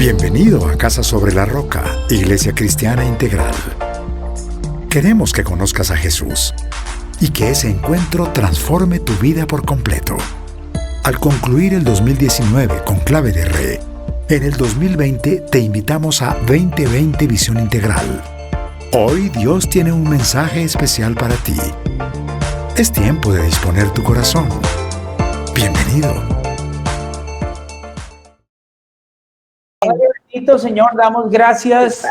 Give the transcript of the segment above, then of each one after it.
Bienvenido a Casa sobre la Roca, Iglesia Cristiana Integral. Queremos que conozcas a Jesús y que ese encuentro transforme tu vida por completo. Al concluir el 2019 con Clave de Re, en el 2020 te invitamos a 2020 Visión Integral. Hoy Dios tiene un mensaje especial para ti. Es tiempo de disponer tu corazón. Bienvenido. Bendito Señor, damos gracias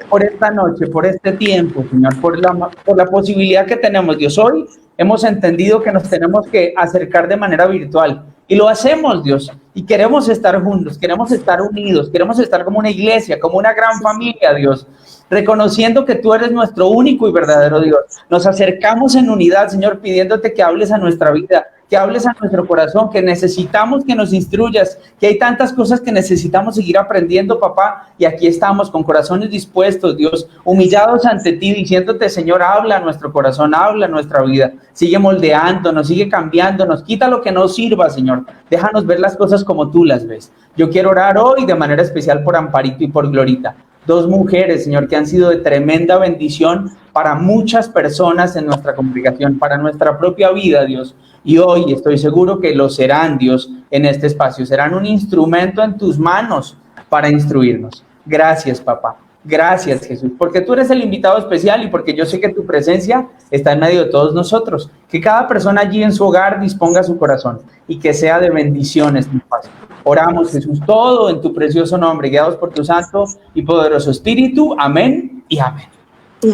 por esta noche, por este tiempo, Señor, por la posibilidad que tenemos, Dios. Hoy hemos entendido que nos tenemos que acercar de manera virtual y lo hacemos, Dios, y queremos estar juntos, queremos estar unidos, queremos estar como una iglesia, como una gran familia, Dios, reconociendo que tú eres nuestro único y verdadero Dios. Nos acercamos en unidad, Señor, pidiéndote que hables a nuestra vida, que hables a nuestro corazón, que necesitamos que nos instruyas, que hay tantas cosas que necesitamos seguir aprendiendo, papá, y aquí estamos con corazones dispuestos, Dios, humillados ante ti, diciéndote, Señor, habla a nuestro corazón, habla a nuestra vida, sigue moldeándonos, sigue cambiándonos, quita lo que no sirva, Señor, déjanos ver las cosas como tú las ves. Yo quiero orar hoy de manera especial por Amparito y por Glorita, dos mujeres, Señor, que han sido de tremenda bendición para muchas personas en nuestra congregación, para nuestra propia vida, Dios. Y hoy estoy seguro que lo serán, Dios, en este espacio. Serán un instrumento en tus manos para instruirnos. Gracias, papá. Gracias, Jesús, porque tú eres el invitado especial y porque yo sé que tu presencia está en medio de todos nosotros. Que cada persona allí en su hogar disponga su corazón y que sea de bendiciones tu paz. Oramos, Jesús, todo en tu precioso nombre, guiados por tu santo y poderoso Espíritu. Amén y amén.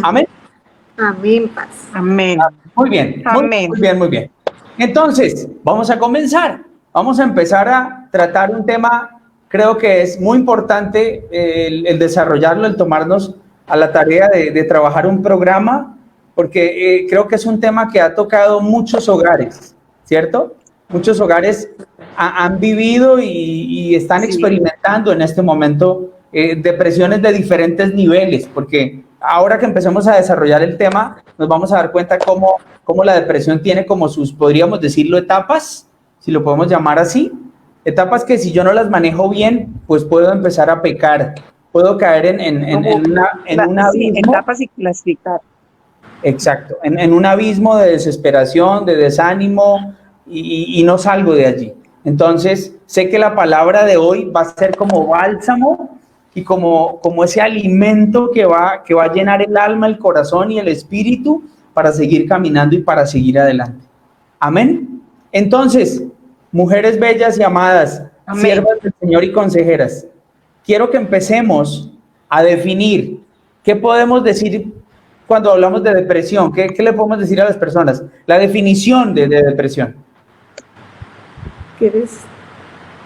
Amén. Amén, paz. Amén. Muy bien. Amén. Muy bien, muy bien. Entonces, vamos a comenzar. Vamos a empezar a tratar un tema, creo que es muy importante el desarrollarlo, el tomarnos a la tarea de trabajar un programa, porque creo que es un tema que ha tocado muchos hogares, ¿cierto? Muchos hogares han vivido y están experimentando en este momento depresiones de diferentes niveles, porque ahora que empecemos a desarrollar el tema, nos vamos a dar cuenta cómo la depresión tiene como sus, podríamos decirlo, etapas, si lo podemos llamar así, etapas que si yo no las manejo bien, pues puedo empezar a pecar, puedo caer en un abismo. Sí, etapas y clasificar. Exacto, en un abismo de desesperación, de desánimo, y no salgo de allí. Entonces, sé que la palabra de hoy va a ser como bálsamo y como ese alimento que va a llenar el alma, el corazón y el espíritu para seguir caminando y para seguir adelante. Amén. Entonces, mujeres bellas y amadas, amén, siervas del Señor y consejeras, quiero que empecemos a definir qué podemos decir cuando hablamos de depresión. ¿Qué le podemos decir a las personas? La definición de depresión. ¿Quieres?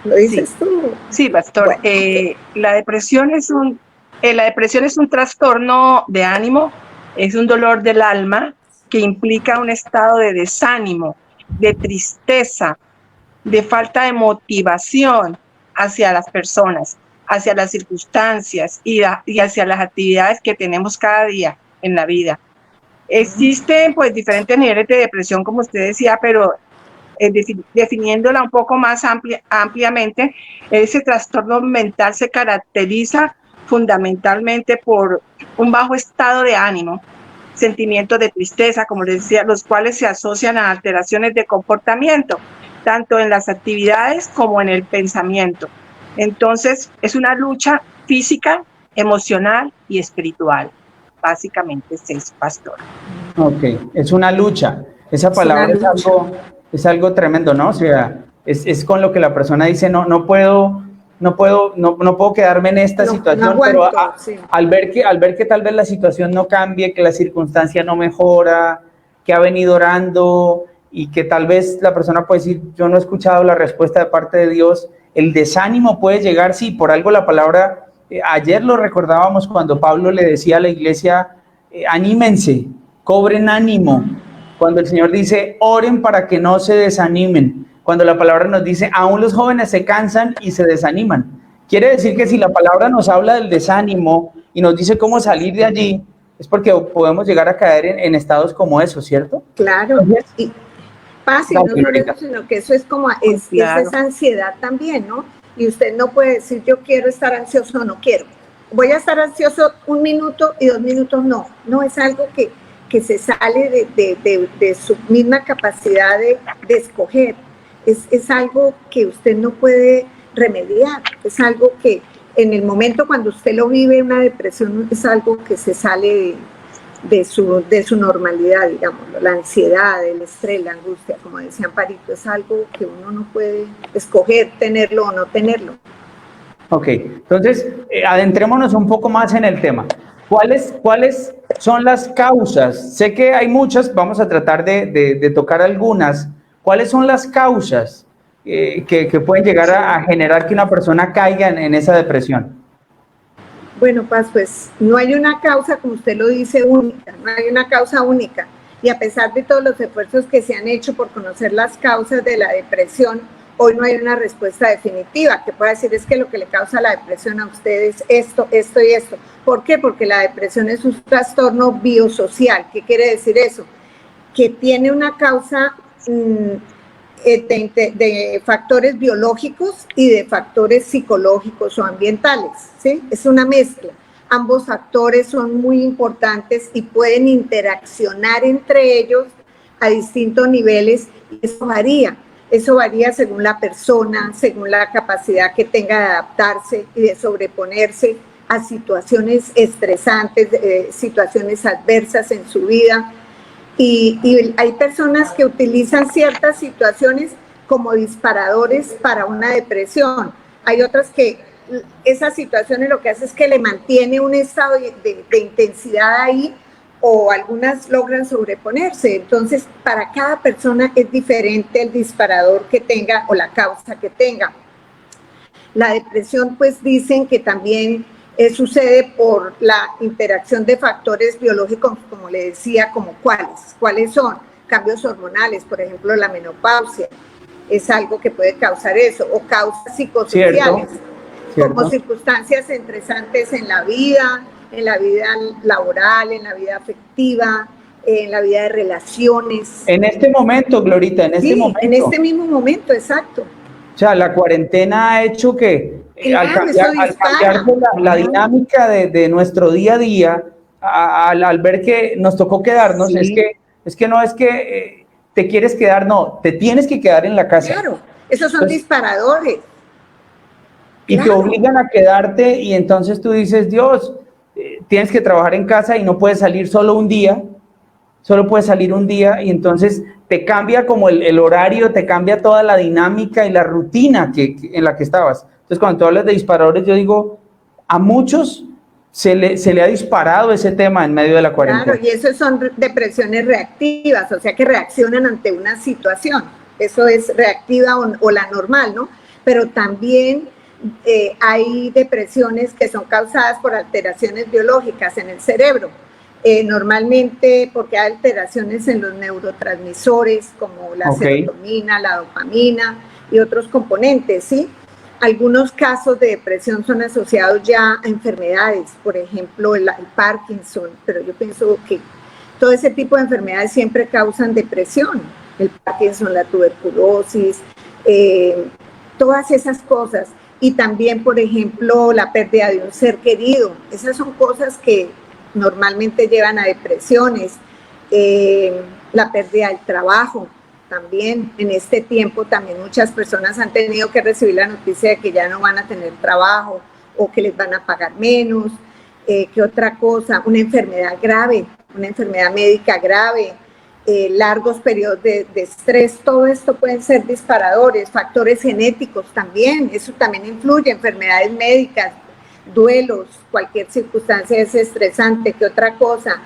¿Lo dices tú? Sí, pastor. Bueno, la depresión es un trastorno de ánimo, es un dolor del alma que implica un estado de desánimo, de tristeza, de falta de motivación hacia las personas, hacia las circunstancias y hacia las actividades que tenemos cada día en la vida. Existen pues diferentes niveles de depresión, como usted decía, pero definiéndola un poco más ampliamente, ese trastorno mental se caracteriza fundamentalmente por un bajo estado de ánimo, sentimientos de tristeza, como les decía, los cuales se asocian a alteraciones de comportamiento, tanto en las actividades como en el pensamiento. Entonces, es una lucha física, emocional y espiritual. Básicamente es eso, pastor. Ok, es una lucha. Esa palabra es algo tremendo, ¿no? O sea, es con lo que la persona dice, no puedo quedarme en esta situación, no aguanto, pero sí. al ver que tal vez la situación no cambie, que la circunstancia no mejora, que ha venido orando y que tal vez la persona puede decir, yo no he escuchado la respuesta de parte de Dios, el desánimo puede llegar, sí, por algo la palabra, ayer lo recordábamos cuando Pablo le decía a la iglesia, anímense, cobren ánimo, cuando el Señor dice, oren para que no se desanimen, cuando la palabra nos dice, aún los jóvenes se cansan y se desaniman. Quiere decir que si la palabra nos habla del desánimo y nos dice cómo salir de allí, es porque podemos llegar a caer en estados como esos, ¿cierto? Claro, y paz y no solo eso, sino que eso es como, es esa ansiedad también, ¿no? y usted no puede decir yo quiero estar ansioso o no quiero. Voy a estar ansioso 1 minuto y 2 minutos no, es algo que se sale de su misma capacidad de escoger, es algo que usted no puede remediar, es algo que en el momento cuando usted lo vive, una depresión es algo que se sale de su normalidad, digamos, la ansiedad, el estrés, la angustia, como decía Amparito, es algo que uno no puede escoger tenerlo o no tenerlo. Ok, entonces adentrémonos un poco más en el tema. ¿Cuáles son las causas? Sé que hay muchas, vamos a tratar de tocar algunas. ¿Cuáles son las causas que pueden llegar a generar que una persona caiga en esa depresión? Bueno, Paz, pues no hay una causa, como usted lo dice, única, no hay una causa única. Y a pesar de todos los esfuerzos que se han hecho por conocer las causas de la depresión, hoy no hay una respuesta definitiva que pueda decir es que lo que le causa la depresión a ustedes es esto, esto y esto. ¿Por qué? Porque la depresión es un trastorno biosocial. ¿Qué quiere decir eso? Que tiene una causa de factores biológicos y de factores psicológicos o ambientales, ¿sí? Es una mezcla. Ambos factores son muy importantes y pueden interaccionar entre ellos a distintos niveles y eso varía según la persona, según la capacidad que tenga de adaptarse y de sobreponerse a situaciones estresantes, situaciones adversas en su vida. Y hay personas que utilizan ciertas situaciones como disparadores para una depresión. Hay otras que esas situaciones lo que hace es que le mantiene un estado de intensidad ahí, o algunas logran sobreponerse. Entonces, para cada persona es diferente el disparador que tenga o la causa que tenga. La depresión, pues dicen que también sucede por la interacción de factores biológicos, como le decía, como cuáles son cambios hormonales, por ejemplo, la menopausia, es algo que puede causar eso, o causas psicosociales, como circunstancias estresantes en la vida laboral, en la vida afectiva, en la vida de relaciones. En este momento, Glorita, en este mismo momento, exacto. O sea, la cuarentena ha hecho que al cambiar la dinámica de nuestro día a día, al ver que nos tocó quedarnos, es que no es que te quieres quedar, no, te tienes que quedar en la casa. Claro, esos son disparadores. Y te obligan a quedarte y entonces tú dices, Dios, tienes que trabajar en casa y no puedes salir solo puedes salir un día y entonces te cambia como el horario, te cambia toda la dinámica y la rutina en la que estabas. Entonces, cuando tú hablas de disparadores, yo digo, a muchos se le ha disparado ese tema en medio de la cuarentena. Claro, y eso son depresiones reactivas, o sea que reaccionan ante una situación. Eso es reactiva o la normal, ¿no? Pero también hay depresiones que son causadas por alteraciones biológicas en el cerebro. Normalmente porque hay alteraciones en los neurotransmisores como la serotonina, la dopamina y otros componentes, ¿sí? Algunos casos de depresión son asociados ya a enfermedades, por ejemplo el Parkinson, pero yo pienso que todo ese tipo de enfermedades siempre causan depresión, el Parkinson, la tuberculosis, todas esas cosas, y también, por ejemplo, la pérdida de un ser querido, esas son cosas que normalmente llevan a depresiones, la pérdida del trabajo. También en este tiempo también muchas personas han tenido que recibir la noticia de que ya no van a tener trabajo o que les van a pagar menos. ¿Qué otra cosa? Una enfermedad grave, una enfermedad médica grave, largos periodos de estrés, todo esto pueden ser disparadores, factores genéticos también, eso también influye, enfermedades médicas, duelos, cualquier circunstancia es estresante. ¿Qué otra cosa?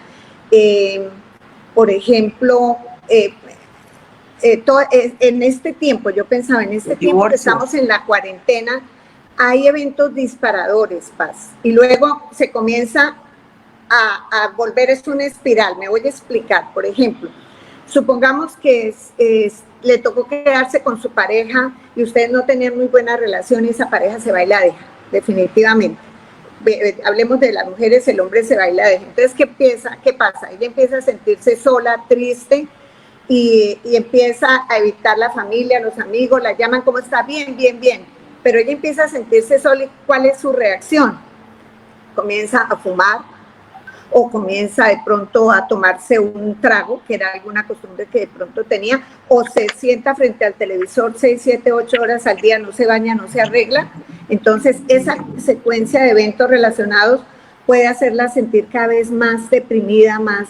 Por ejemplo, en este tiempo, yo pensaba, en este tiempo que estamos en la cuarentena, hay eventos disparadores, Paz, y luego se comienza a volver esto una espiral. Me voy a explicar. Por ejemplo, supongamos que le tocó quedarse con su pareja y ustedes no tenían muy buena relación y esa pareja se va y la deja, definitivamente. Hablemos de las mujeres, el hombre se va y la deja. Entonces, ¿qué pasa? Ella empieza a sentirse sola, triste, y empieza a evitar la familia, los amigos, la llaman, ¿cómo está? Bien, bien, bien. pero ella empieza a sentirse sola. ¿Cuál es su reacción? Comienza a fumar, o comienza de pronto a tomarse un trago, que era alguna costumbre que de pronto tenía, o se sienta frente al televisor 6, 7, 8 horas al día, no se baña, no se arregla. Entonces, esa secuencia de eventos relacionados puede hacerla sentir cada vez más deprimida, más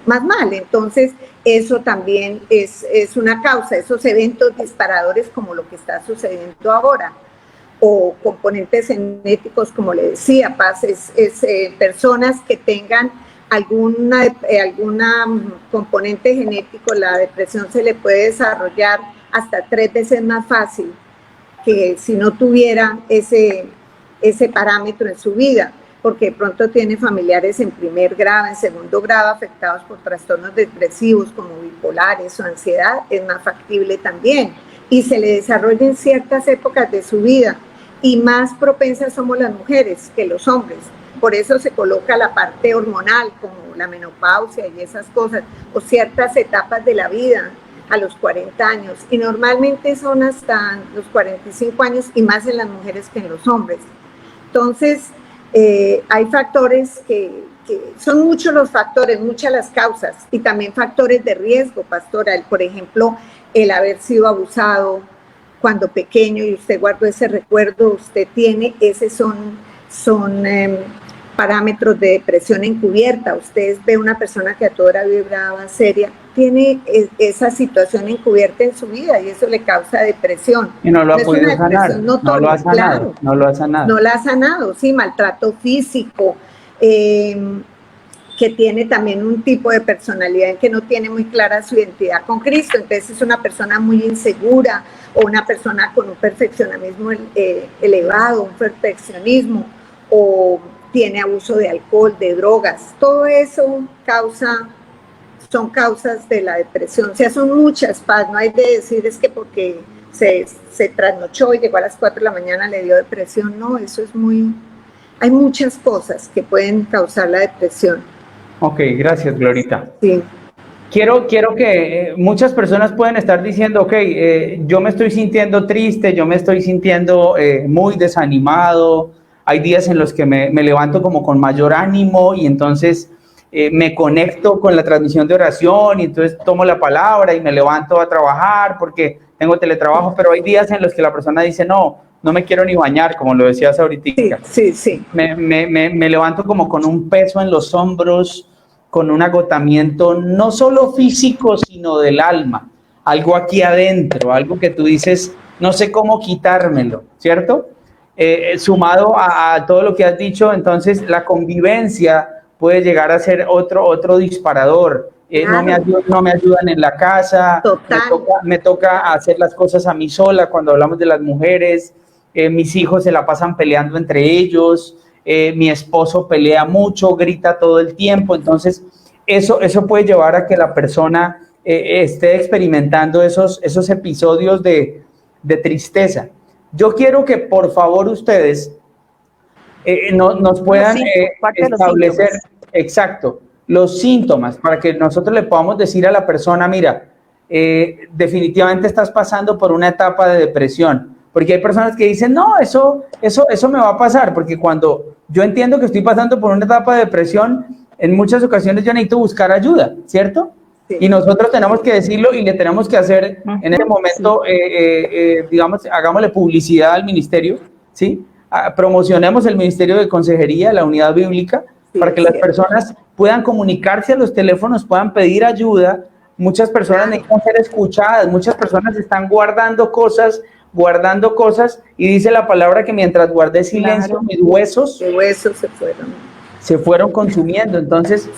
mal. Entonces, eso también es una causa, esos eventos disparadores como lo que está sucediendo ahora, o componentes genéticos, como le decía, Paz, personas que tengan alguna componente genético. La depresión se le puede desarrollar hasta 3 veces más fácil que si no tuviera ese parámetro en su vida, porque de pronto tiene familiares en primer grado, en segundo grado, afectados por trastornos depresivos como bipolares o ansiedad, es más factible también, y se le desarrolla en ciertas épocas de su vida, y más propensas somos las mujeres que los hombres. Por eso se coloca la parte hormonal, como la menopausia y esas cosas, o ciertas etapas de la vida a los 40 años, y normalmente son hasta los 45 años, y más en las mujeres que en los hombres. Entonces, hay factores que son muchos los factores, muchas las causas, y también factores de riesgo, pastora. Por ejemplo, el haber sido abusado cuando pequeño y usted guardó ese recuerdo, usted tiene, son parámetros de depresión encubierta. Usted ve una persona que a toda hora vibraba seria, tiene esa situación encubierta en su vida, y eso le causa depresión. Y no lo ha podido sanar, no lo ha sanado, claro, no lo ha sanado. No la ha sanado, sí, maltrato físico, que tiene también un tipo de personalidad en que no tiene muy clara su identidad con Cristo. Entonces es una persona muy insegura, o una persona con un perfeccionismo elevado, un perfeccionismo, o tiene abuso de alcohol, de drogas. Todo eso son causas de la depresión. O sea, son muchas, Paz. No hay de decir es que porque se trasnochó y llegó a las 4 de la mañana le dio depresión. No, eso es hay muchas cosas que pueden causar la depresión. Ok, gracias, Glorita. Sí. Quiero que muchas personas pueden estar diciendo, ok, yo me estoy sintiendo triste, yo me estoy sintiendo muy desanimado, hay días en los que me levanto como con mayor ánimo, y entonces me conecto con la transmisión de oración, y entonces tomo la palabra y me levanto a trabajar porque tengo teletrabajo, pero hay días en los que la persona dice, no me quiero ni bañar, como lo decías ahorita. Sí. Me levanto como con un peso en los hombros, con un agotamiento no solo físico, sino del alma, algo aquí adentro, algo que tú dices, no sé cómo quitármelo, ¿cierto? Sumado a todo lo que has dicho, entonces la convivencia puede llegar a ser otro disparador. Claro. No me ayudan en la casa, me toca hacer las cosas a mí sola. Cuando hablamos de las mujeres, mis hijos se la pasan peleando entre ellos, mi esposo pelea mucho, grita todo el tiempo. Entonces eso puede llevar a que la persona esté experimentando esos episodios de tristeza. Yo quiero que por favor ustedes nos puedan establecer exacto los síntomas, para que nosotros le podamos decir a la persona, mira, definitivamente estás pasando por una etapa de depresión. Porque hay personas que dicen, no, eso me va a pasar, porque cuando yo entiendo que estoy pasando por una etapa de depresión, en muchas ocasiones yo necesito buscar ayuda, ¿cierto? Sí. Y nosotros tenemos que decirlo, y le tenemos que hacer en este momento, digamos, hagámosle publicidad al ministerio, ¿sí? Promocionemos el Ministerio de Consejería, la Unidad Bíblica, para que las personas puedan comunicarse a los teléfonos, puedan pedir ayuda. Muchas personas necesitan ser escuchadas, muchas personas están guardando cosas, y dice la palabra que mientras guardé silencio, mis huesos se fueron consumiendo. Entonces,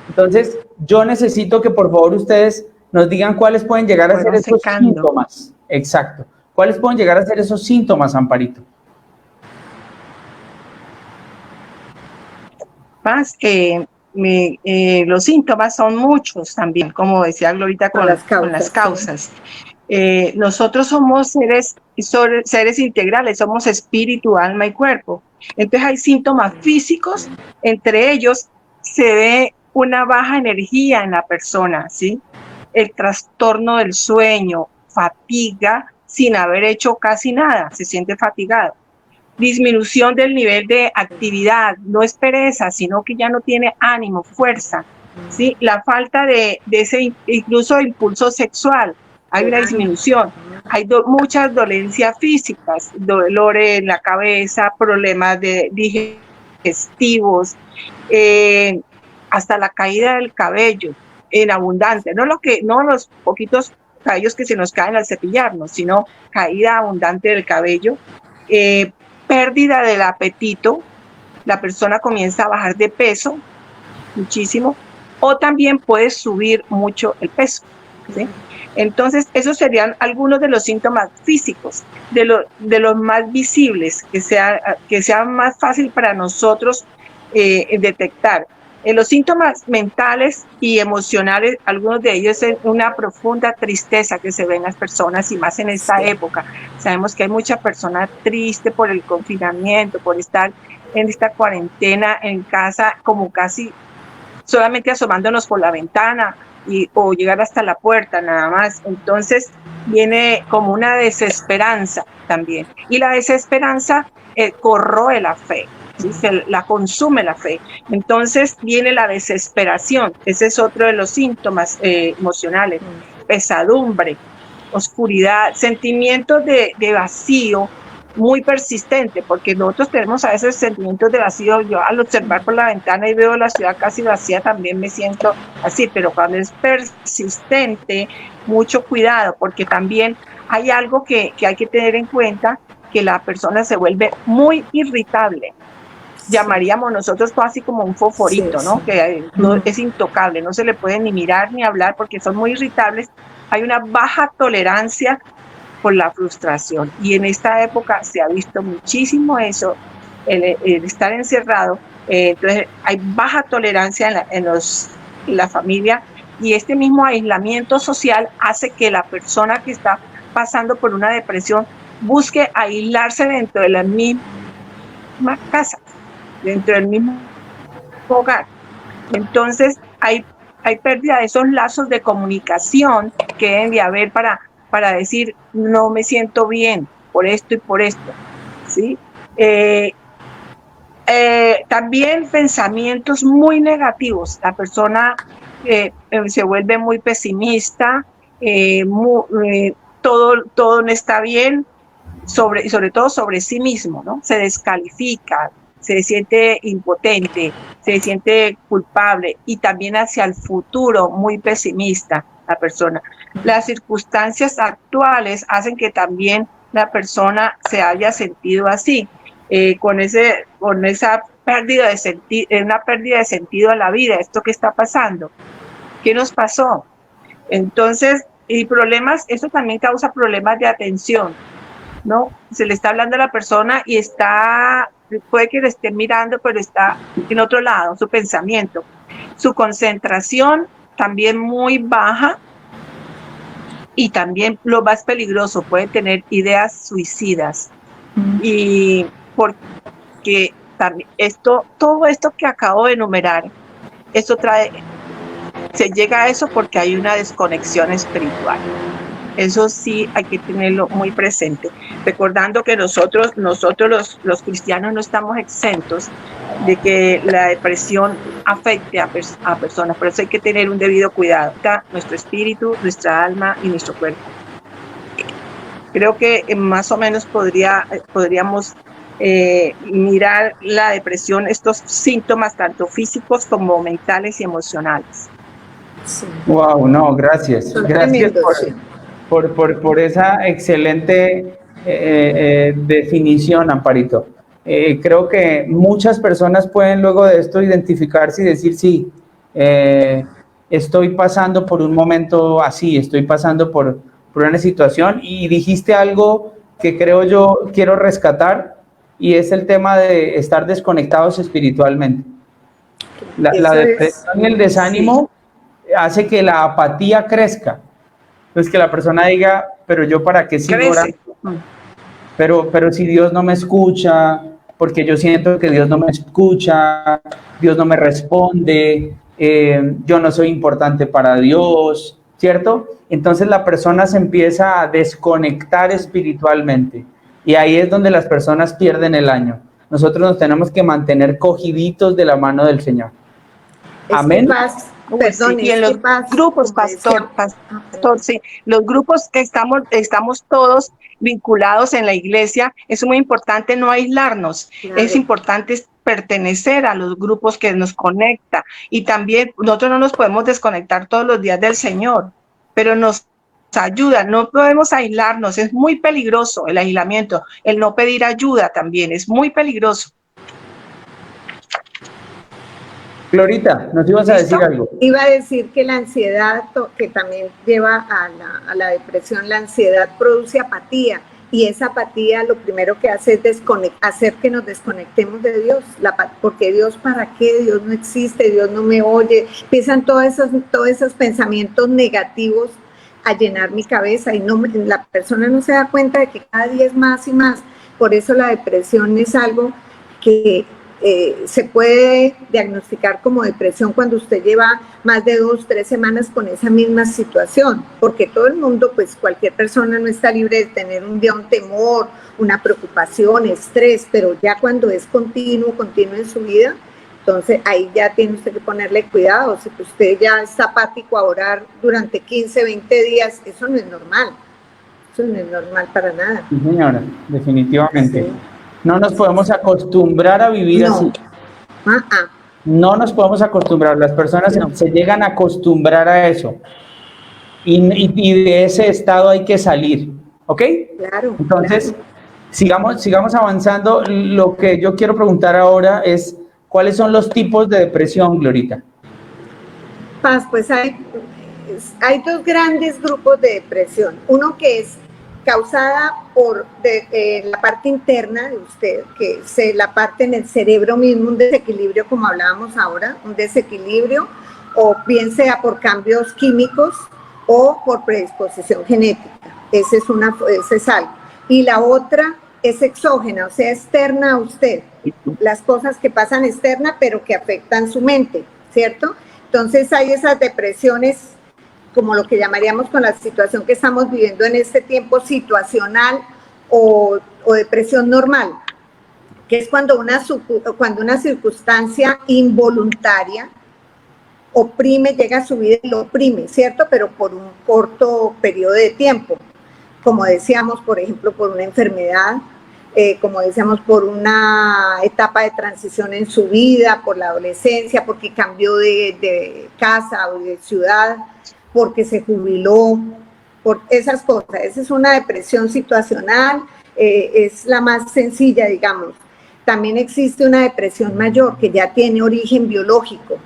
entonces yo necesito que por favor ustedes nos digan cuáles pueden llegar a ser esos síntomas. Exacto. ¿Cuáles pueden llegar a ser esos síntomas, Amparito? Más los síntomas son muchos también, como decía Glorita, con las causas. Nosotros somos seres integrales, somos espíritu, alma y cuerpo. Entonces hay síntomas físicos, entre ellos se ve una baja energía en la persona, ¿sí? El trastorno del sueño, fatiga, sin haber hecho casi nada, se siente fatigado. Disminución del nivel de actividad, no es pereza, sino que ya no tiene ánimo, fuerza, ¿sí? La falta de ese incluso impulso sexual, hay una disminución, hay muchas dolencias físicas, dolores en la cabeza, problemas digestivos, hasta la caída del cabello en abundante, no los poquitos cabellos que se nos caen al cepillarnos, sino caída abundante del cabello, pérdida del apetito, la persona comienza a bajar de peso muchísimo, o también puede subir mucho el peso, ¿sí? Entonces, esos serían algunos de los síntomas físicos, de los más visibles, que sea más fácil para nosotros detectar. En los síntomas mentales y emocionales, algunos de ellos es una profunda tristeza que se ve en las personas, y más en esta época. Sabemos que hay mucha persona triste por el confinamiento, por estar en esta cuarentena en casa, como casi solamente asomándonos por la ventana o llegar hasta la puerta nada más. Entonces viene como una desesperanza también, y la desesperanza corroe la fe, ¿sí? La consume la fe. Entonces viene la desesperación, ese es otro de los síntomas emocionales, pesadumbre, oscuridad, sentimientos de vacío muy persistente, porque nosotros tenemos a veces sentimientos de vacío. Yo al observar por la ventana y veo la ciudad casi vacía también me siento así, pero cuando es persistente, mucho cuidado, porque también hay algo que hay que tener en cuenta, que la persona se vuelve muy irritable. Llamaríamos nosotros casi como un fosforito, sí, ¿no? Sí. Que no, es intocable, no se le puede ni mirar ni hablar porque son muy irritables. Hay una baja tolerancia por la frustración, y en esta época se ha visto muchísimo eso, el estar encerrado. Entonces hay baja tolerancia en la familia, y este mismo aislamiento social hace que la persona que está pasando por una depresión busque aislarse dentro de la misma casa, dentro del mismo hogar. Entonces hay pérdida de esos lazos de comunicación que deben de haber para decir, no me siento bien por esto y por esto, ¿sí? También pensamientos muy negativos. La persona se vuelve muy pesimista, todo no está bien, sobre todo sobre sí mismo, ¿no? Se descalifica, se siente impotente, se siente culpable, y también hacia el futuro muy pesimista la persona. Las circunstancias actuales hacen que también la persona se haya sentido así, con esa pérdida de sentido, una pérdida de sentido a la vida. ¿Esto qué está pasando? ¿Qué nos pasó? Entonces, y problemas, eso también causa problemas de atención, ¿no? Se le está hablando a la persona y puede que le esté mirando, pero está en otro lado, su pensamiento. Su concentración también muy baja, y también lo más peligroso, puede tener ideas suicidas. Y porque también todo esto que acabo de enumerar, se llega a eso porque hay una desconexión espiritual. Eso sí hay que tenerlo muy presente, recordando que nosotros los cristianos no estamos exentos de que la depresión afecte a personas. Por eso hay que tener un debido cuidado, nuestro espíritu, nuestra alma y nuestro cuerpo. Creo que más o menos podríamos mirar la depresión, estos síntomas tanto físicos como mentales y emocionales. Sí. Wow, no, gracias. Gracias por esa excelente definición, Amparito. Creo que muchas personas pueden luego de esto identificarse y decir, sí, estoy pasando por un momento así, estoy pasando por una situación. Y dijiste algo que creo yo quiero rescatar, y es el tema de estar desconectados espiritualmente. La depresión y el desánimo hace que la apatía crezca. Entonces, que la persona diga, pero yo para qué sigo orando, pero si Dios no me escucha, porque yo siento que Dios no me escucha, Dios no me responde, yo no soy importante para Dios, ¿cierto? Entonces la persona se empieza a desconectar espiritualmente y ahí es donde las personas pierden el año. Nosotros nos tenemos que mantener cogiditos de la mano del Señor. Amén. Perdón, sí. Y en los grupos, pastor, sí, los grupos que estamos todos vinculados en la iglesia, es muy importante no aislarnos, claro. Es importante pertenecer a los grupos que nos conecta y también nosotros no nos podemos desconectar todos los días del Señor, pero nos ayuda, no podemos aislarnos, es muy peligroso el aislamiento, el no pedir ayuda también es muy peligroso. Glorita, ¿nos ibas a decir algo? Iba a decir que la ansiedad, que también lleva a la depresión, la ansiedad produce apatía, y esa apatía lo primero que hace es hacer que nos desconectemos de Dios, porque Dios, ¿para qué? Dios no existe, Dios no me oye, empiezan todos esos pensamientos negativos a llenar mi cabeza, y la persona no se da cuenta de que cada día es más y más. Por eso la depresión es algo que se puede diagnosticar como depresión cuando usted lleva más de 2 o 3 semanas con esa misma situación, porque todo el mundo, pues cualquier persona no está libre de tener un día un temor, una preocupación, estrés, pero ya cuando es continuo en su vida, entonces ahí ya tiene usted que ponerle cuidado. Si usted ya está apático a orar durante 15, 20 días, eso no es normal, eso no es normal para nada. Sí, señora, definitivamente. Sí. No nos podemos acostumbrar a vivir así. No nos podemos acostumbrar. Las personas se llegan a acostumbrar a eso. Y de ese estado hay que salir. ¿Ok? Claro. Entonces, claro. Sigamos avanzando. Lo que yo quiero preguntar ahora es, ¿cuáles son los tipos de depresión, Glorita? Paz, pues hay 2 grandes grupos de depresión. Uno que es causada por la parte interna de usted, que es la parte en el cerebro mismo, un desequilibrio, como hablábamos ahora, un desequilibrio, o bien sea por cambios químicos o por predisposición genética. Ese es algo. Y la otra es exógena, o sea, externa a usted. Las cosas que pasan externa, pero que afectan su mente, ¿cierto? Entonces hay esas depresiones, como lo que llamaríamos con la situación que estamos viviendo en este tiempo, situacional o depresión normal, que es cuando una circunstancia involuntaria llega a su vida y lo oprime, ¿cierto? Pero por un corto periodo de tiempo, como decíamos, por ejemplo, por una enfermedad, como decíamos, por una etapa de transición en su vida, por la adolescencia, porque cambió de casa o de ciudad, porque se jubiló, por esas cosas. Esa es una depresión situacional, es la más sencilla, digamos. También existe una depresión mayor que ya tiene origen biológico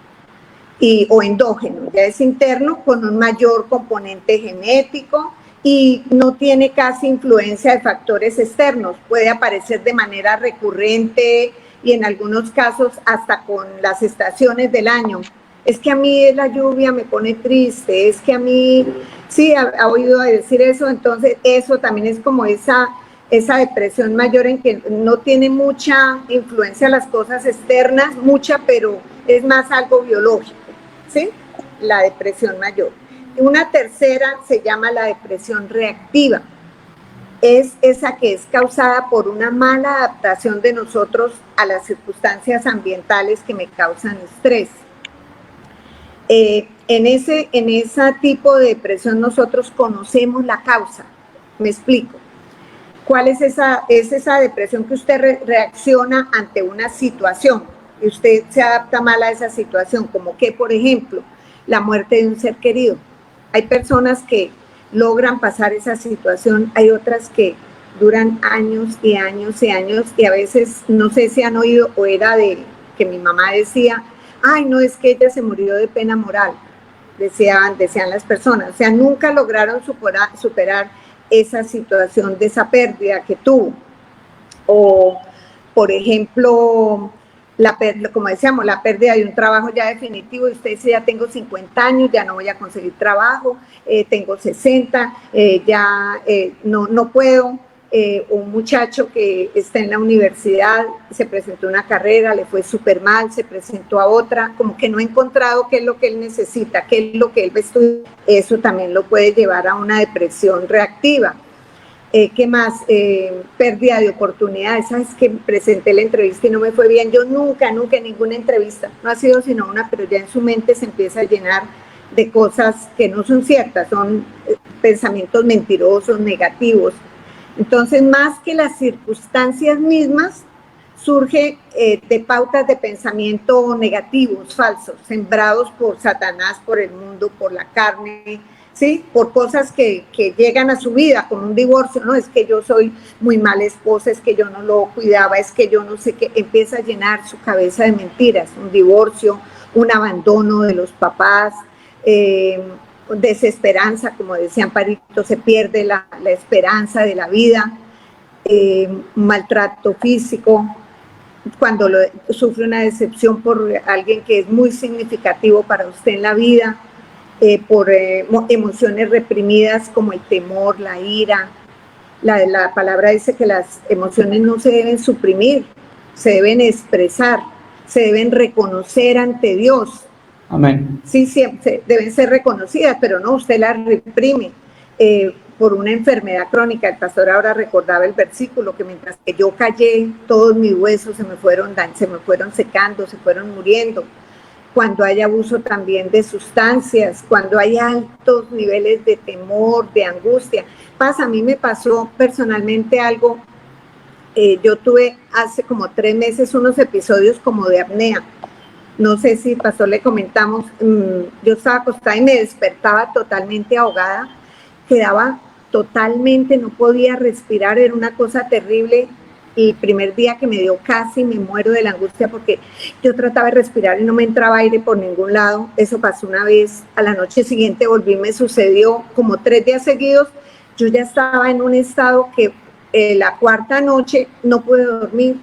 o endógeno, ya es interno con un mayor componente genético y no tiene casi influencia de factores externos, puede aparecer de manera recurrente y en algunos casos hasta con las estaciones del año. Es que a mí la lluvia me pone triste, es que a mí, sí, ha oído decir eso, entonces eso también es como esa depresión mayor en que no tiene mucha influencia las cosas externas, pero es más algo biológico, ¿sí? La depresión mayor. Una tercera se llama la depresión reactiva. Es esa que es causada por una mala adaptación de nosotros a las circunstancias ambientales que me causan estrés. En ese tipo de depresión nosotros conocemos la causa. Me explico. ¿Cuál es esa depresión que usted reacciona ante una situación? Y usted se adapta mal a esa situación, como que, por ejemplo, la muerte de un ser querido. Hay personas que logran pasar esa situación, hay otras que duran años y años y años, y a veces, no sé si han oído, o era de que mi mamá decía, ay, no, es que ella se murió de pena moral, decían las personas, o sea, nunca lograron superar esa situación de esa pérdida que tuvo. O, por ejemplo, como decíamos, la pérdida de un trabajo ya definitivo, y usted dice, ya tengo 50 años, ya no voy a conseguir trabajo, tengo 60, no puedo, un muchacho que está en la universidad, se presentó a una carrera, le fue súper mal, se presentó a otra, como que no ha encontrado qué es lo que él necesita, qué es lo que él va a estudiar. Eso también lo puede llevar a una depresión reactiva. ¿Qué más? Pérdida de oportunidades. ¿Sabes que presenté la entrevista y no me fue bien? Yo nunca en ninguna entrevista, no ha sido sino una, pero ya en su mente se empieza a llenar de cosas que no son ciertas, son pensamientos mentirosos, negativos. Entonces, más que las circunstancias mismas, surge de pautas de pensamiento negativos, falsos, sembrados por Satanás, por el mundo, por la carne, ¿sí? Por cosas que llegan a su vida, como un divorcio, no, es que yo soy muy mala esposa, es que yo no lo cuidaba, es que yo no sé qué, empieza a llenar su cabeza de mentiras, un divorcio, un abandono de los papás, desesperanza, como decía Amparito, se pierde la esperanza de la vida, maltrato físico, cuando sufre una decepción por alguien que es muy significativo para usted en la vida, por emociones reprimidas como el temor, la ira. La palabra dice que las emociones no se deben suprimir, se deben expresar, se deben reconocer ante Dios. Amén. Sí, siempre deben ser reconocidas, pero no, usted las reprime por una enfermedad crónica. El pastor ahora recordaba el versículo, que mientras que yo callé, todos mis huesos se me fueron secando, se fueron muriendo. Cuando hay abuso también de sustancias, cuando hay altos niveles de temor, de angustia. A mí me pasó personalmente algo, yo tuve hace como 3 meses unos episodios como de apnea. No sé si pastor le comentamos, yo estaba acostada y me despertaba totalmente ahogada, quedaba totalmente, no podía respirar, era una cosa terrible. El primer día que me dio casi me muero de la angustia porque yo trataba de respirar y no me entraba aire por ningún lado. Eso pasó una vez, a la noche siguiente volví, me sucedió como 3 días seguidos. Yo ya estaba en un estado que la cuarta noche no pude dormir.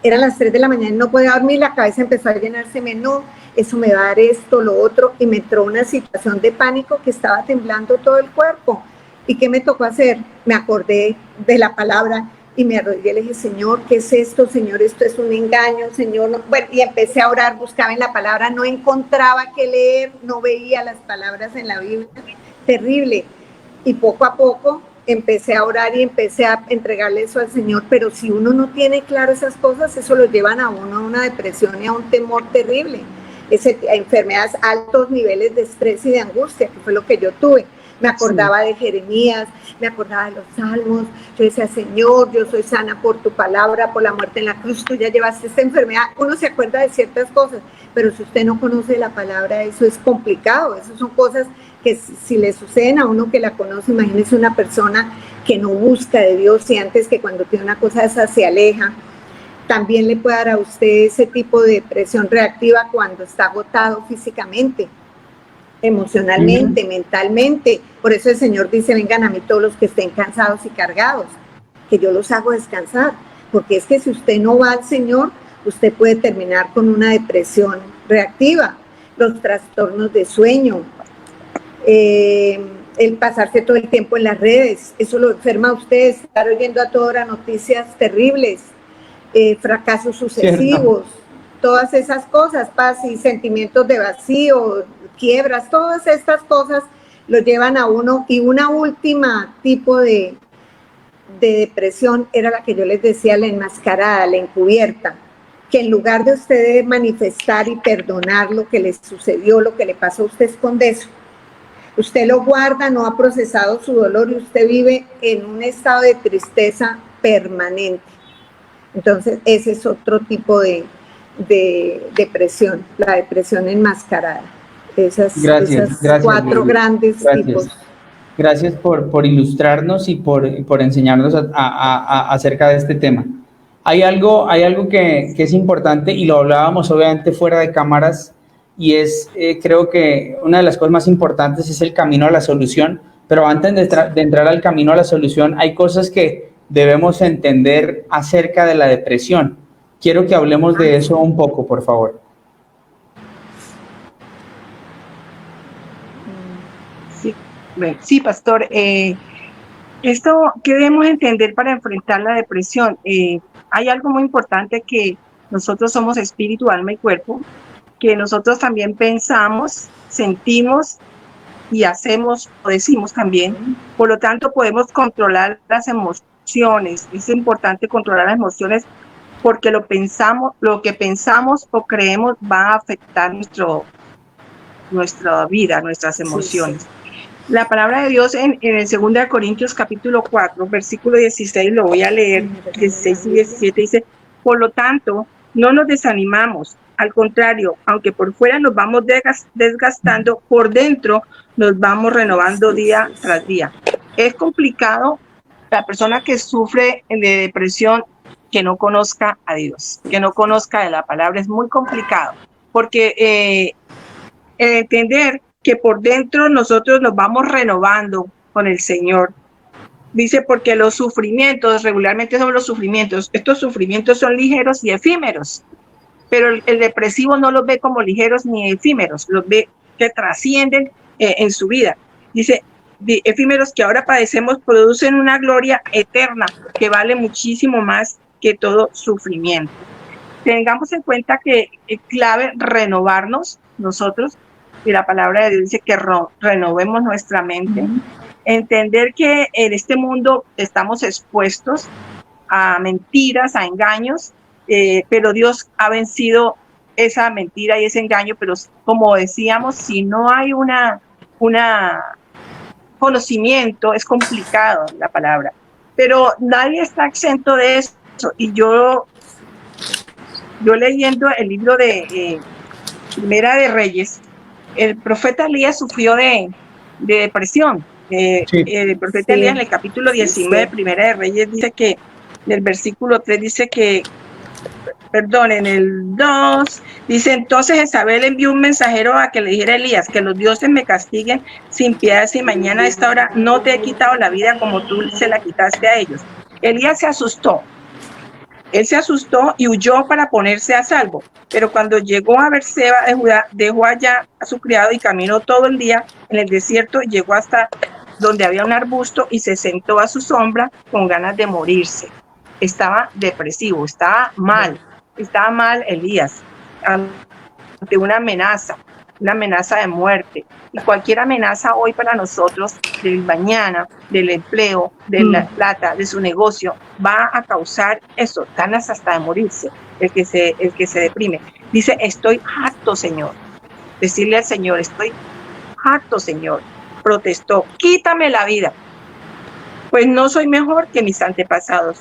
Eran las 3 de la mañana y no podía dormir, la cabeza empezó a llenárseme, no, eso me va a dar esto, lo otro, y me entró una situación de pánico que estaba temblando todo el cuerpo. ¿Y qué me tocó hacer? Me acordé de la palabra y me arrodillé y le dije, Señor, ¿qué es esto? Señor, esto es un engaño, Señor. No. Bueno, y empecé a orar, buscaba en la palabra, no encontraba qué leer, no veía las palabras en la Biblia, terrible. Y poco a poco empecé a orar y empecé a entregarle eso al Señor, pero si uno no tiene claro esas cosas, eso lo llevan a uno a una depresión y a un temor terrible, a enfermedades, altos niveles de estrés y de angustia, que fue lo que yo tuve. Me acordaba de Jeremías, me acordaba de los salmos, yo decía, Señor, yo soy sana por tu palabra, por la muerte en la cruz, tú ya llevaste esta enfermedad. Uno se acuerda de ciertas cosas, pero si usted no conoce la palabra, eso es complicado, esas son cosas que si le suceden a uno que la conoce, imagínese una persona que no busca de Dios y antes que cuando tiene una cosa esa se aleja. También le puede dar a usted ese tipo de depresión reactiva cuando está agotado físicamente, emocionalmente, mentalmente. Por eso el Señor dice, vengan a mí todos los que estén cansados y cargados, que yo los hago descansar, porque es que si usted no va al Señor, usted puede terminar con una depresión reactiva, los trastornos de sueño, el pasarse todo el tiempo en las redes, eso lo enferma a usted, estar oyendo a toda hora noticias terribles, fracasos sucesivos, todas esas cosas, paz y sentimientos de vacío, quiebras, todas estas cosas lo llevan a uno. Y una última tipo de depresión era la que yo les decía, la enmascarada, la encubierta, que en lugar de usted manifestar y perdonar lo que le sucedió, lo que le pasó, usted esconde eso. Usted lo guarda, no ha procesado su dolor y usted vive en un estado de tristeza permanente. Entonces, ese es otro tipo de depresión, la depresión enmascarada. Esas 4 grandes tipos. Gracias por ilustrarnos y por enseñarnos acerca de este tema. Hay algo que es importante y lo hablábamos obviamente fuera de cámaras y es, creo que una de las cosas más importantes es el camino a la solución, pero antes de entrar al camino a la solución hay cosas que debemos entender acerca de la depresión. Quiero que hablemos de eso un poco, por favor. Sí, pastor. Esto, ¿qué debemos entender para enfrentar la depresión? Hay algo muy importante, que nosotros somos espíritu, alma y cuerpo, que nosotros también pensamos, sentimos y hacemos o decimos también. Por lo tanto, podemos controlar las emociones. Es importante controlar las emociones, porque lo que pensamos o creemos va a afectar nuestra vida, nuestras emociones. Sí. La palabra de Dios en el 2 Corintios capítulo 4, versículo 16, lo voy a leer, 16 y 17, dice: por lo tanto, no nos desanimamos, al contrario, aunque por fuera nos vamos desgastando, por dentro nos vamos renovando día tras día. Es complicado la persona que sufre de depresión que no conozca a Dios, que no conozca de la palabra. Es muy complicado, porque entender que por dentro nosotros nos vamos renovando con el Señor. Dice, porque los sufrimientos, regularmente son los sufrimientos, estos sufrimientos son ligeros y efímeros, pero el depresivo no los ve como ligeros ni efímeros, los ve que trascienden en su vida. Dice, efímeros que ahora padecemos producen una gloria eterna que vale muchísimo más que todo sufrimiento. Tengamos en cuenta que es clave renovarnos nosotros, y la palabra de Dios dice que renovemos nuestra mente. Entender que en este mundo estamos expuestos a mentiras, a engaños, pero Dios ha vencido esa mentira y ese engaño. Pero como decíamos, si no hay una conocimiento, es complicado la palabra, pero nadie está exento de eso. Y yo leyendo el libro de Primera de Reyes, el profeta Elías sufrió de depresión. El profeta Elías, en el capítulo 19 de Primera de Reyes, dice que, en el versículo 3 dice que, en el 2, dice: entonces Jezabel envió un mensajero a que le dijera a Elías, que los dioses me castiguen sin piedad si mañana a esta hora no te he quitado la vida como tú se la quitaste a ellos. Elías se asustó. Él se asustó y huyó para ponerse a salvo. Pero cuando llegó a Berseba de Judá, dejó allá a su criado y caminó todo el día en el desierto. Llegó hasta donde había un arbusto y se sentó a su sombra con ganas de morirse. Estaba depresivo, estaba mal Elías, ante una amenaza de muerte. Y cualquier amenaza hoy para nosotros, del mañana, del empleo, de la plata, de su negocio, va a causar eso, ganas hasta de morirse, el que se deprime. Dice: estoy harto, Señor. Decirle al Señor: estoy harto, Señor. Protestó: quítame la vida, pues no soy mejor que mis antepasados.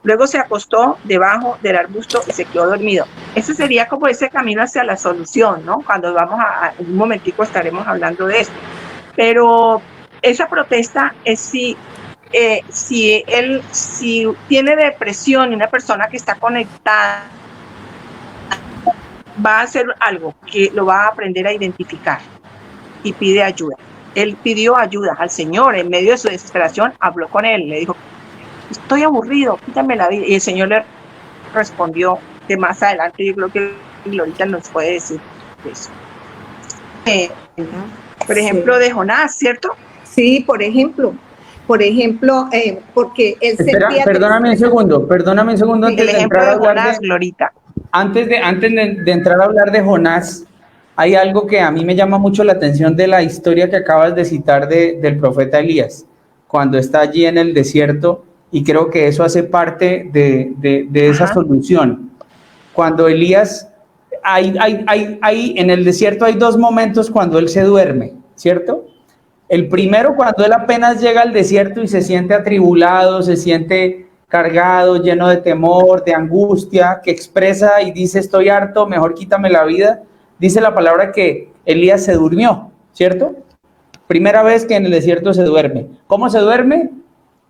Luego se acostó debajo del arbusto y se quedó dormido. Ese sería como ese camino hacia la solución, ¿no? Cuando vamos en un momentico estaremos hablando de esto. Pero esa protesta es si tiene depresión y una persona que está conectada va a hacer algo que lo va a aprender a identificar y pide ayuda. Él pidió ayuda al Señor en medio de su desesperación, habló con él, le dijo: estoy aburrido, quítame la vida. Y el Señor le respondió, que más adelante yo creo que Glorita nos puede decir eso. Por ejemplo, de Jonás, ¿cierto? Sí, por ejemplo, porque él sentía... Perdóname un segundo antes el de ejemplo entrar a de hablar Jonás, Glorita. Antes de entrar a hablar de Jonás, hay algo que a mí me llama mucho la atención de la historia que acabas de citar del profeta Elías, cuando está allí en el desierto, y creo que eso hace parte de esa solución. Cuando Elías, en el desierto hay dos momentos cuando él se duerme, ¿cierto? El primero, cuando él apenas llega al desierto y se siente atribulado, se siente cargado, lleno de temor, de angustia, que expresa y dice: estoy harto, mejor quítame la vida. Dice la palabra que Elías se durmió, ¿cierto? Primera vez que en el desierto se duerme. ¿Cómo se duerme?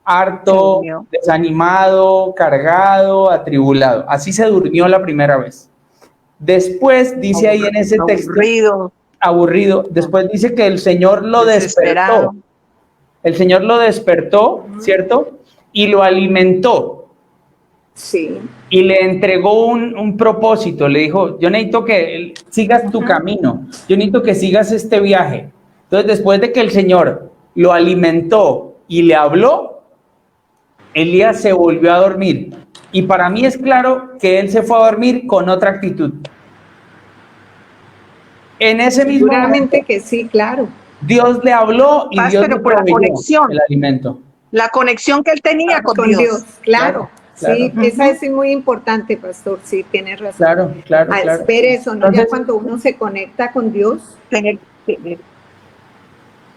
Harto, desanimado, cargado, atribulado. Así se durmió la primera vez. Después dice ahí en ese texto, aburrido. Después dice que el Señor lo despertó. El Señor lo despertó, ¿cierto? Y lo alimentó. Sí. Y le entregó un propósito. Le dijo: yo necesito que sigas tu camino. Yo necesito que sigas este viaje. Entonces, después de que el Señor lo alimentó y le habló, Elías se volvió a dormir. Y para mí es claro que él se fue a dormir con otra actitud. En ese mismo Seguramente momento, que sí, claro. Dios le habló y Dios le Pero por la proveyó conexión, el alimento. la conexión que él tenía con Con Dios. Dios, claro. Claro, Sí, claro. esa es muy importante, pastor, sí, tienes razón. Claro, claro, claro. Ver eso, ¿no? Entonces, Ya cuando uno se conecta con Dios, Tener-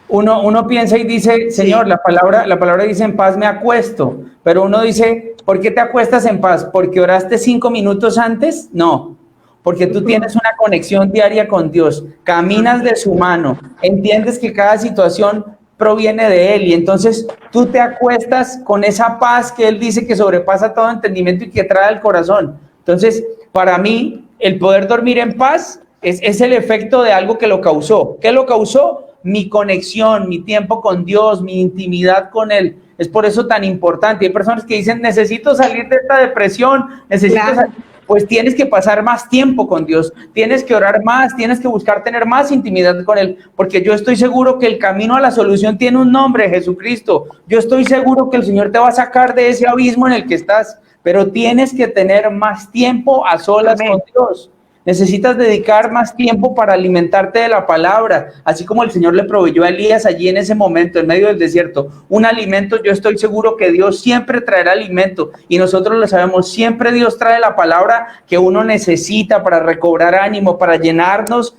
uno piensa y dice, Señor, Sí. la palabra dice en paz me acuesto, pero uno dice, ¿por qué te acuestas en paz? ¿Porque oraste 5 minutos antes? No, porque tú tienes una conexión diaria con Dios, caminas de su mano, entiendes que cada situación proviene de Él y entonces tú te acuestas con esa paz que Él dice que sobrepasa todo entendimiento y que trae al corazón. Entonces, para mí, el poder dormir en paz es el efecto de algo que lo causó. ¿Qué lo causó? Mi conexión, mi tiempo con Dios, mi intimidad con Él. Es por eso tan importante. Hay personas que dicen, necesito salir de esta depresión, necesito Claro. salir. Pues tienes que pasar más tiempo con Dios, tienes que orar más, tienes que buscar tener más intimidad con Él, porque yo estoy seguro que el camino a la solución tiene un nombre, Jesucristo. Yo estoy seguro que el Señor te va a sacar de ese abismo en el que estás, pero tienes que tener más tiempo a solas Amén. con Dios. Necesitas dedicar más tiempo para alimentarte de la palabra, así como el Señor le proveyó a Elías allí en ese momento, en medio del desierto. Un alimento, yo estoy seguro que Dios siempre traerá alimento y nosotros lo sabemos, siempre Dios trae la palabra que uno necesita para recobrar ánimo, para llenarnos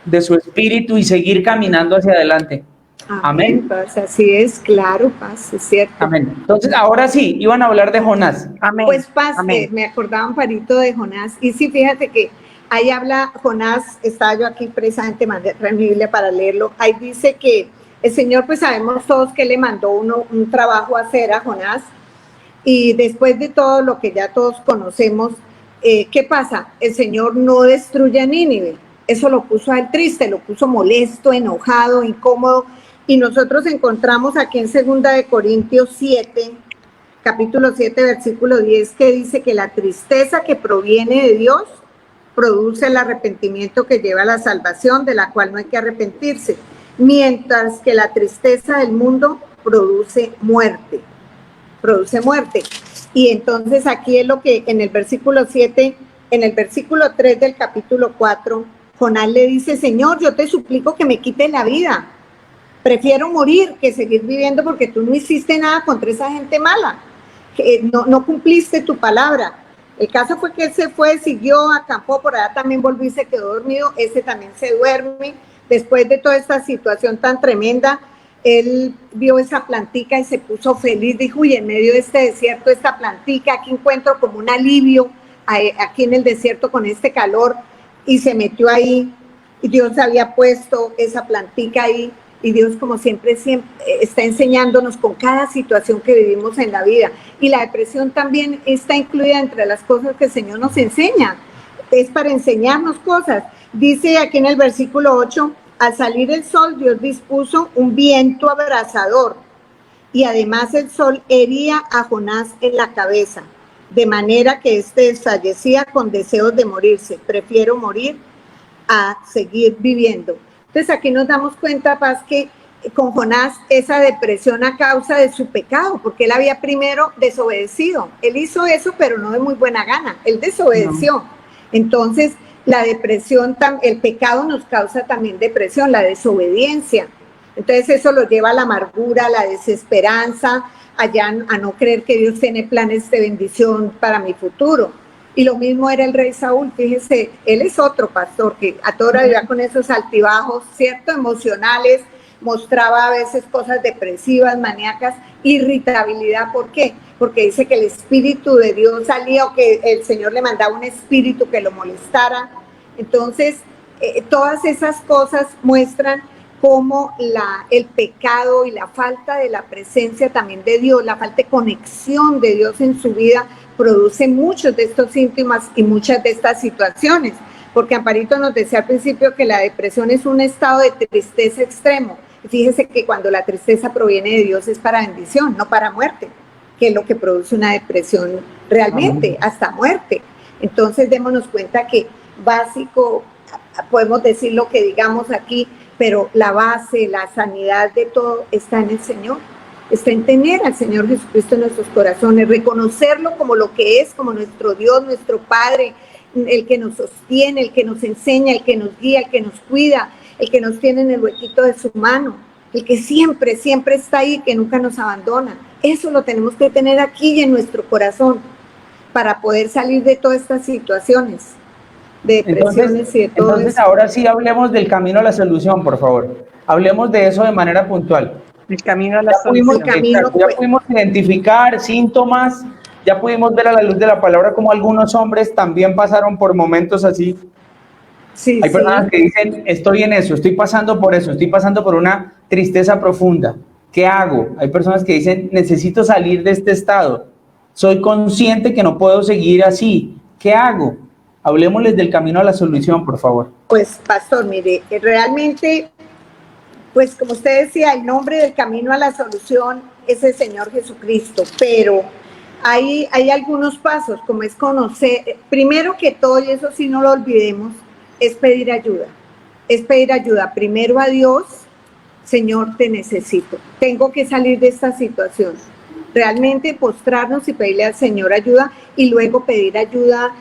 de su espíritu y seguir caminando hacia adelante. Amén. Paz, así es, claro, Paz, es cierto. Amén. Entonces, ahora sí, iban a hablar de Jonás. Amén. Pues Paz, Amén. me acordaba un parito de Jonás, y sí, fíjate que ahí habla Jonás, estaba yo aquí precisamente, mandé mi Biblia para leerlo, ahí dice que el Señor, pues sabemos todos que le mandó un trabajo a hacer a Jonás, y después de todo lo que ya todos conocemos, ¿qué pasa? El Señor no destruye a Nínive, eso lo puso a él triste, lo puso molesto, enojado, incómodo, y nosotros encontramos aquí en 2 de Corintios 7, capítulo 7, versículo 10, que dice que la tristeza que proviene de Dios produce el arrepentimiento que lleva a la salvación, de la cual no hay que arrepentirse, mientras que la tristeza del mundo produce muerte. Produce muerte. Y entonces aquí es lo que en el versículo 7, en el versículo 3 del capítulo 4, Jonás le dice, Señor, yo te suplico que me quites la vida. Prefiero morir que seguir viviendo porque tú no hiciste nada contra esa gente mala. No cumpliste tu palabra. El caso fue que él se fue, siguió, acampó, por allá también volvió y se quedó dormido. Ese también se duerme. Después de toda esta situación tan tremenda, él vio esa plantica y se puso feliz. Dijo, uy, en medio de este desierto, esta plantica, aquí encuentro como un alivio, aquí en el desierto con este calor. Y se metió ahí y Dios había puesto esa plantica ahí. Y Dios, como siempre está enseñándonos con cada situación que vivimos en la vida. Y la depresión también está incluida entre las cosas que el Señor nos enseña. Es para enseñarnos cosas. Dice aquí en el versículo 8, al salir el sol, Dios dispuso un viento abrasador. Y además el sol hería a Jonás en la cabeza, de manera que éste desfallecía con deseos de morirse. Prefiero morir a seguir viviendo. Entonces aquí nos damos cuenta, Paz, que con Jonás esa depresión a causa de su pecado, porque él había primero desobedecido. Él hizo eso, pero no de muy buena gana. Él desobedeció. No. Entonces la depresión, el pecado nos causa también depresión, la desobediencia. Entonces eso lo lleva a la amargura, a la desesperanza, a no creer que Dios tiene planes de bendición para mi futuro. Y lo mismo era el rey Saúl, fíjese, él es otro pastor que a toda hora vivía con esos altibajos, ¿cierto? Emocionales, mostraba a veces cosas depresivas, maníacas, irritabilidad. ¿Por qué? Porque dice que el espíritu de Dios salía o que el Señor le mandaba un espíritu que lo molestara. Entonces, todas esas cosas muestran cómo el pecado y la falta de la presencia también de Dios, la falta de conexión de Dios en su vida, produce muchos de estos síntomas y muchas de estas situaciones, porque Amparito nos decía al principio que la depresión es un estado de tristeza extremo. Fíjese que cuando la tristeza proviene de Dios es para bendición, no para muerte, que es lo que produce una depresión realmente, hasta muerte. Entonces démonos cuenta que básico, podemos decir lo que digamos aquí, pero la base, la sanidad de todo está en el Señor. está en tener al Señor Jesucristo en nuestros corazones, reconocerlo como lo que es, como nuestro Dios, nuestro Padre, el que nos sostiene, el que nos enseña, el que nos guía, el que nos cuida, el que nos tiene en el huequito de su mano, el que siempre, siempre está ahí, que nunca nos abandona. Eso lo tenemos que tener aquí y en nuestro corazón para poder salir de todas estas situaciones, de depresiones y de todo entonces eso. ahora sí hablemos del camino a la solución, por favor. Hablemos de eso de manera puntual. El camino a la Fuimos solución. camino, Ya pudimos identificar síntomas, ya pudimos ver a la luz de la palabra cómo algunos hombres también pasaron por momentos así. Sí, Hay sí. personas que dicen, estoy en eso, estoy pasando por eso, estoy pasando por una tristeza profunda. ¿Qué hago? Hay personas que dicen, necesito salir de este estado. Soy consciente que no puedo seguir así. ¿Qué hago? Hablemosles del camino a la solución, por favor. Pues, pastor, mire, realmente, pues como usted decía, el nombre del camino a la solución es el Señor Jesucristo, pero hay algunos pasos, como es conocer, primero que todo, y eso sí no lo olvidemos, es pedir ayuda. Es pedir ayuda primero a Dios. Señor, te necesito, tengo que salir de esta situación. Realmente postrarnos y pedirle al Señor ayuda y luego pedir ayuda.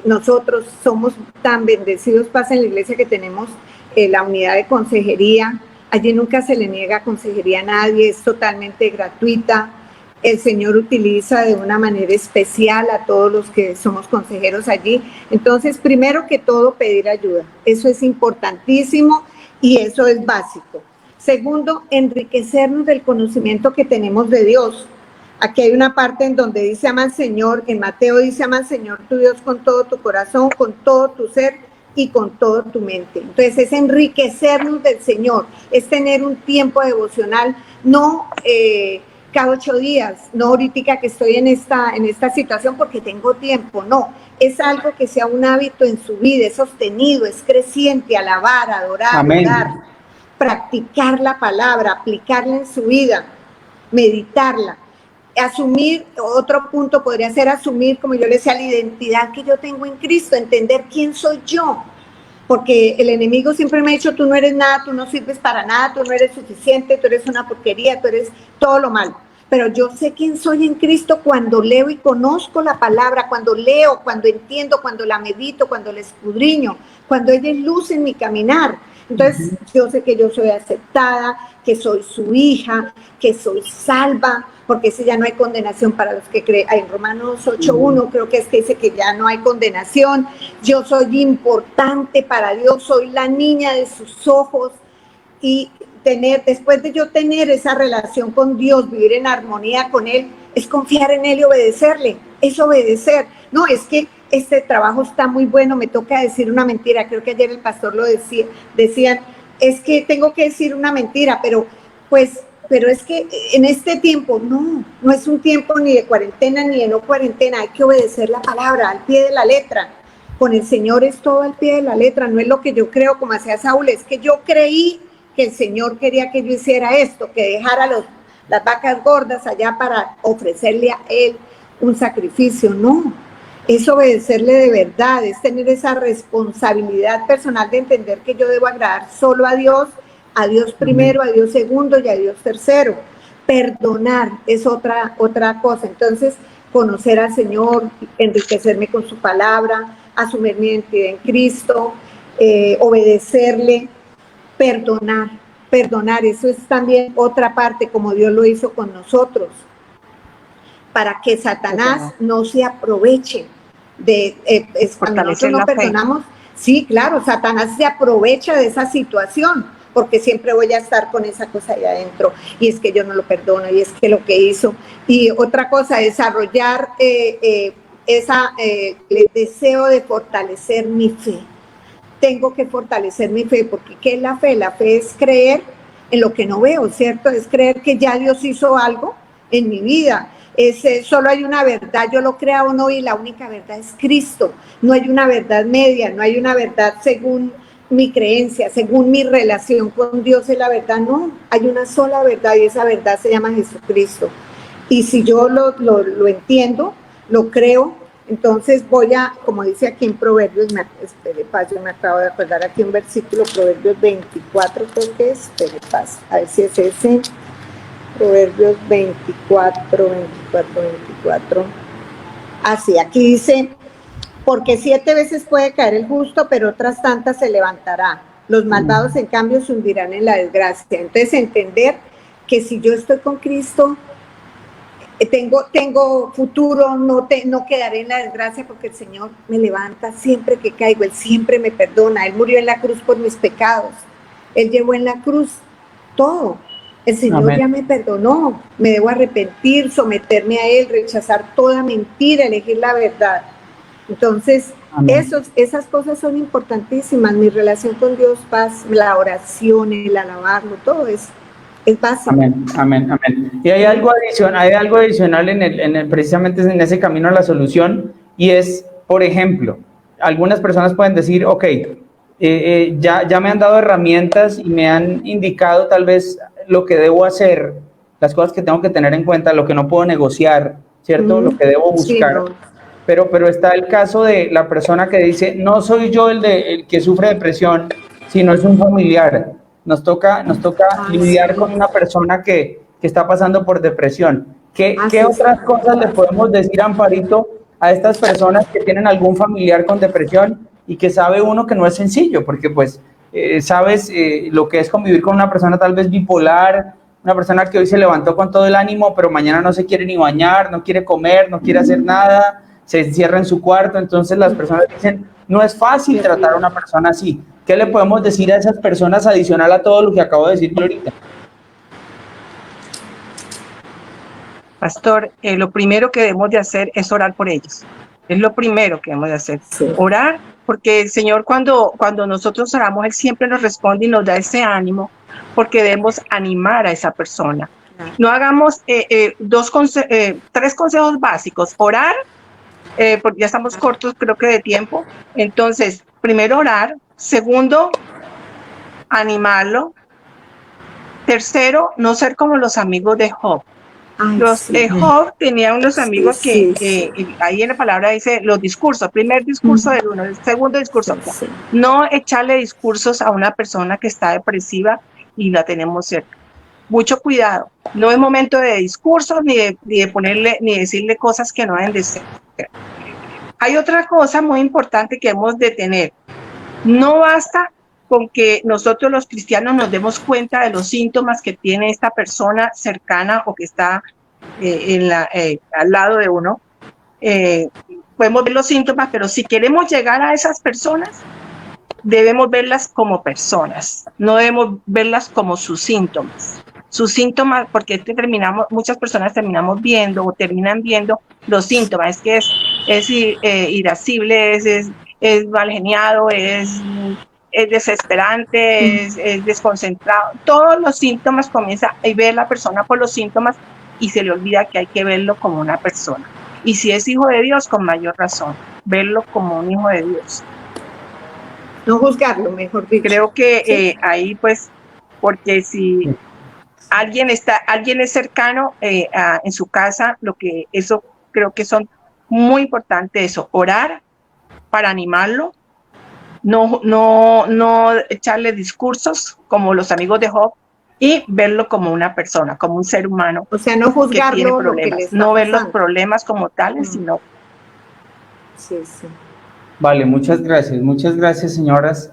Nosotros somos tan bendecidos, pasa en la iglesia, que tenemos la unidad de consejería. Allí nunca se le niega consejería a nadie, es totalmente gratuita. El Señor utiliza de una manera especial a todos los que somos consejeros allí. Entonces, primero que todo, pedir ayuda. Eso es importantísimo y eso es básico. Segundo, enriquecernos del conocimiento que tenemos de Dios. Aquí hay una parte en donde dice, ama al Señor, en Mateo dice, ama al Señor tu Dios con todo tu corazón, con todo tu ser y con toda tu mente. Entonces es enriquecernos del Señor, es tener un tiempo devocional, no cada 8 días, no ahorita que estoy en esta situación porque tengo tiempo, no. Es algo que sea un hábito en su vida, es sostenido, es creciente, alabar, adorar, Amén. orar, practicar la palabra, aplicarla en su vida, meditarla. Asumir, otro punto podría ser asumir, como yo le decía, la identidad que yo tengo en Cristo, entender quién soy yo, porque el enemigo siempre me ha dicho, tú no eres nada, tú no sirves para nada, tú no eres suficiente, tú eres una porquería, tú eres todo lo malo, pero yo sé quién soy en Cristo cuando leo y conozco la palabra, cuando leo, cuando entiendo, cuando la medito, cuando la escudriño, cuando ella es luz en mi caminar. Entonces, yo sé que yo soy aceptada, que soy su hija, que soy salva, porque ese ya no hay condenación para los que creen. En Romanos 8:1 creo que es que dice que ya no hay condenación. Yo soy importante para Dios, soy la niña de sus ojos. Y después de yo tener esa relación con Dios, vivir en armonía con Él, es confiar en Él y obedecerle. Es obedecer. No, es que este trabajo está muy bueno, me toca decir una mentira. Creo que ayer el pastor lo decían, es que tengo que decir una mentira, pero es que en este tiempo, no es un tiempo ni de cuarentena ni de no cuarentena, hay que obedecer la palabra al pie de la letra. Con el Señor es todo al pie de la letra, no es lo que yo creo, como hacía Saúl, es que yo creí que el Señor quería que yo hiciera esto, que dejara las vacas gordas allá para ofrecerle a Él un sacrificio. No, es obedecerle de verdad, es tener esa responsabilidad personal de entender que yo debo agradar solo a Dios primero, a Dios segundo y a Dios tercero. Perdonar es otra cosa. Entonces, conocer al Señor, enriquecerme con su palabra, asumir mi identidad en Cristo, obedecerle, perdonar, eso es también otra parte, como Dios lo hizo con nosotros, para que Satanás no se aproveche cuando nosotros no perdonamos. Sí, claro, Satanás se aprovecha de esa situación, porque siempre voy a estar con esa cosa ahí adentro, y es que yo no lo perdono, y es que lo que hizo. Y otra cosa, desarrollar el deseo de fortalecer mi fe. Tengo que fortalecer mi fe, porque ¿qué es la fe? La fe es creer en lo que no veo, ¿cierto? Es creer que ya Dios hizo algo en mi vida. Solo hay una verdad, yo lo crea o no, y la única verdad es Cristo. No hay una verdad media, no hay una verdad según mi creencia, según mi relación con Dios es la verdad. No, hay una sola verdad, y esa verdad se llama Jesucristo. Y si yo lo entiendo, lo creo, entonces voy a, como dice aquí en Proverbios, yo me acabo de acordar aquí un versículo, Proverbios 24, creo que es, a ver si es ese. Proverbios 24. Así, aquí dice, porque 7 veces puede caer el justo, pero otras tantas se levantará. Los malvados, en cambio, se hundirán en la desgracia. Entonces, entender que si yo estoy con Cristo, tengo futuro, no quedaré en la desgracia, porque el Señor me levanta siempre que caigo, Él siempre me perdona, Él murió en la cruz por mis pecados, Él llevó en la cruz todo, el Señor Amén. Ya me perdonó, me debo arrepentir, someterme a Él, rechazar toda mentira, elegir la verdad. Entonces, esas cosas son importantísimas, mi relación con Dios, paz, la oración, el alabarlo, todo eso. Es básico. Amén, amén, amén. Y hay algo adicional precisamente en ese camino a la solución, y es, por ejemplo, algunas personas pueden decir, ok, ya me han dado herramientas y me han indicado tal vez lo que debo hacer, las cosas que tengo que tener en cuenta, lo que no puedo negociar, ¿cierto? Lo que debo buscar. Sí, no. Pero está el caso de la persona que dice, no soy yo el que sufre depresión, sino es un familiar. Nos toca lidiar con una persona que está pasando por depresión. ¿Qué otras cosas le podemos decir, Amparito, a estas personas que tienen algún familiar con depresión y que sabe uno que no es sencillo? Porque pues sabes lo que es convivir con una persona tal vez bipolar, una persona que hoy se levantó con todo el ánimo, pero mañana no se quiere ni bañar, no quiere comer, no quiere hacer nada, se encierra en su cuarto. Entonces las personas dicen, no es fácil tratar a una persona así. ¿Qué le podemos decir a esas personas adicional a todo lo que acabo de decir ahorita? Pastor, lo primero que debemos de hacer es orar por ellos. Es lo primero que debemos de hacer. Sí. Orar, porque el Señor cuando nosotros oramos, Él siempre nos responde y nos da ese ánimo, porque debemos animar a esa persona. No hagamos 3 consejos básicos. Orar, porque ya estamos cortos creo que de tiempo. Entonces, primero orar. Segundo, animarlo. Tercero, no ser como los amigos de Job. Job tenía unos amigos que ahí en la palabra dice los discursos, primer discurso del uno, el segundo discurso. No echarle discursos a una persona que está depresiva y la tenemos cerca. Mucho cuidado, no es momento de discursos ni de ponerle ni decirle cosas que no deben de ser. Hay otra cosa muy importante que hemos de tener. No basta con que nosotros los cristianos nos demos cuenta de los síntomas que tiene esta persona cercana o que está al lado de uno. Podemos ver los síntomas, pero si queremos llegar a esas personas, debemos verlas como personas, no debemos verlas como sus síntomas. Sus síntomas, porque muchas personas terminan viendo los síntomas, es que es irascible, es mal geniado, es desesperante, es desconcentrado. Todos los síntomas comienza a ver la persona por los síntomas y se le olvida que hay que verlo como una persona. Y si es hijo de Dios, con mayor razón, verlo como un hijo de Dios. No juzgarlo, mejor dicho. Creo que ahí pues, porque si alguien es cercano en su casa, eso creo que son muy importantes, eso, orar para animarlo, no echarle discursos como los amigos de Job y verlo como una persona, como un ser humano. O sea, no juzgarlo, que tiene problemas, no ver los problemas como tales, sino... Sí. Vale, muchas gracias, señoras.